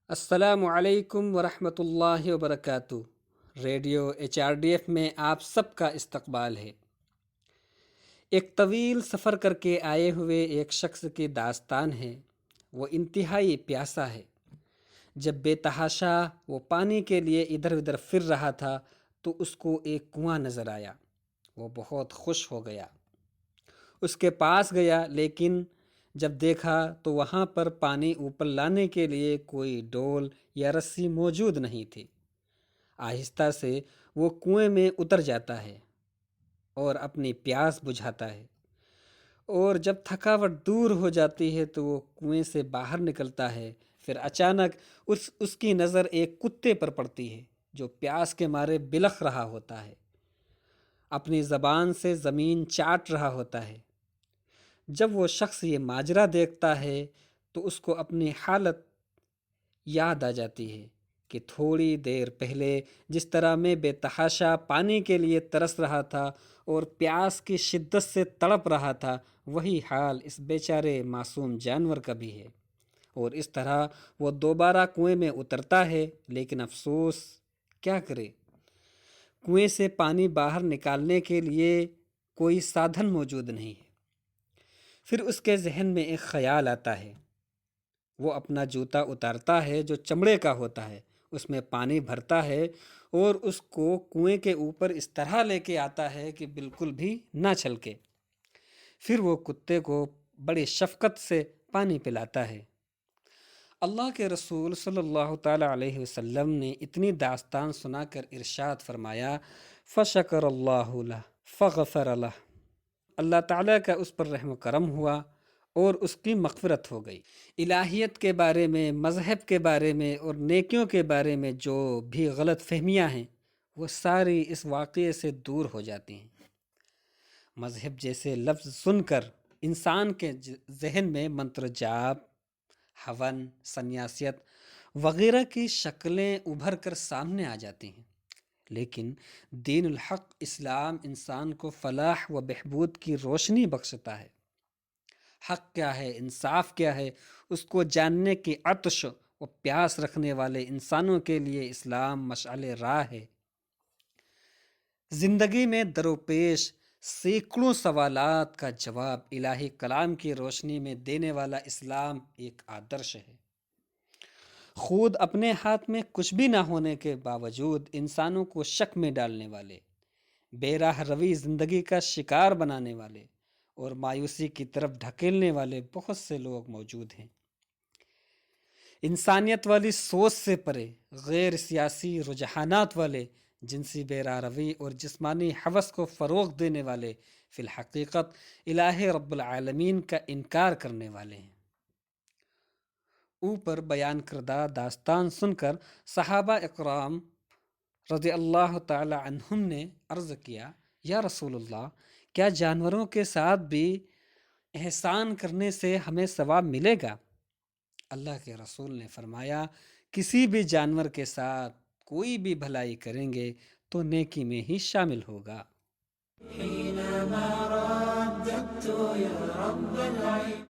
السلام علیکم ورحمۃ اللہ وبرکاتہ۔ ریڈیو HRDF میں آپ سب کا استقبال ہے۔ ایک طویل سفر کر کے آئے ہوئے ایک شخص کی داستان ہے۔ وہ انتہائی پیاسا ہے۔ جب بے تحاشا وہ پانی کے لیے ادھر ادھر پھر رہا تھا تو اس کو ایک کنواں نظر آیا۔ وہ بہت خوش ہو گیا، اس کے پاس گیا، لیکن جب دیکھا تو وہاں پر پانی اوپر لانے کے لیے کوئی ڈول یا رسی موجود نہیں تھی۔ آہستہ سے وہ کنویں میں اتر جاتا ہے اور اپنی پیاس بجھاتا ہے، اور جب تھکاوٹ دور ہو جاتی ہے تو وہ کنویں سے باہر نکلتا ہے۔ پھر اچانک اس کی نظر ایک کتے پر پڑتی ہے جو پیاس کے مارے بلخ رہا ہوتا ہے، اپنی زبان سے زمین چاٹ رہا ہوتا ہے۔ جب وہ شخص یہ ماجرا دیکھتا ہے تو اس کو اپنی حالت یاد آ جاتی ہے کہ تھوڑی دیر پہلے جس طرح میں بے تحاشا پانی کے لیے ترس رہا تھا اور پیاس کی شدت سے تڑپ رہا تھا، وہی حال اس بیچارے معصوم جانور کا بھی ہے۔ اور اس طرح وہ دوبارہ کنویں میں اترتا ہے، لیکن افسوس کیا کرے، کنویں سے پانی باہر نکالنے کے لیے کوئی سادھن موجود نہیں ہے۔ پھر اس کے ذہن میں ایک خیال آتا ہے۔ وہ اپنا جوتا اتارتا ہے جو چمڑے کا ہوتا ہے، اس میں پانی بھرتا ہے اور اس کو کنویں کے اوپر اس طرح لے کے آتا ہے کہ بالکل بھی نہ چھلکے۔ پھر وہ کتے کو بڑی شفقت سے پانی پلاتا ہے۔ اللہ کے رسول صلی اللہ تعالیٰ علیہ وسلم نے اتنی داستان سنا کر ارشاد فرمایا، فَشَكَرَ اللَّهُ لَهُ فَغَفَرَ لَهُ۔ اللہ تعالیٰ کا اس پر رحم و کرم ہوا اور اس کی مغفرت ہو گئی۔ الہیت کے بارے میں، مذہب کے بارے میں اور نیکیوں کے بارے میں جو بھی غلط فہمیاں ہیں وہ ساری اس واقعے سے دور ہو جاتی ہیں۔ مذہب جیسے لفظ سن کر انسان کے ذہن میں منتر جاپ، ہون، سنیاسیت وغیرہ کی شکلیں ابھر کر سامنے آ جاتی ہیں، لیکن دین الحق اسلام انسان کو فلاح و بہود کی روشنی بخشتا ہے۔ حق کیا ہے، انصاف کیا ہے، اس کو جاننے کی عطش و پیاس رکھنے والے انسانوں کے لیے اسلام مشعل راہ ہے۔ زندگی میں درپیش سینکڑوں سوالات کا جواب الہی کلام کی روشنی میں دینے والا اسلام ایک آدرش ہے۔ خود اپنے ہاتھ میں کچھ بھی نہ ہونے کے باوجود انسانوں کو شک میں ڈالنے والے، بے راہ روی زندگی کا شکار بنانے والے اور مایوسی کی طرف ڈھکیلنے والے بہت سے لوگ موجود ہیں۔ انسانیت والی سوچ سے پرے، غیر سیاسی رجحانات والے، جنسی بے راہ روی اور جسمانی ہوس کو فروغ دینے والے، فی الحقیقت الہ رب العالمین کا انکار کرنے والے ہیں۔ اوپر بیان کردہ داستان سن کر صحابہ اکرام رضی اللہ تعالی عنہم نے عرض کیا، یا رسول اللہ، کیا جانوروں کے ساتھ بھی احسان کرنے سے ہمیں ثواب ملے گا؟ اللہ کے رسول نے فرمایا، کسی بھی جانور کے ساتھ کوئی بھی بھلائی کریں گے تو نیکی میں ہی شامل ہوگا۔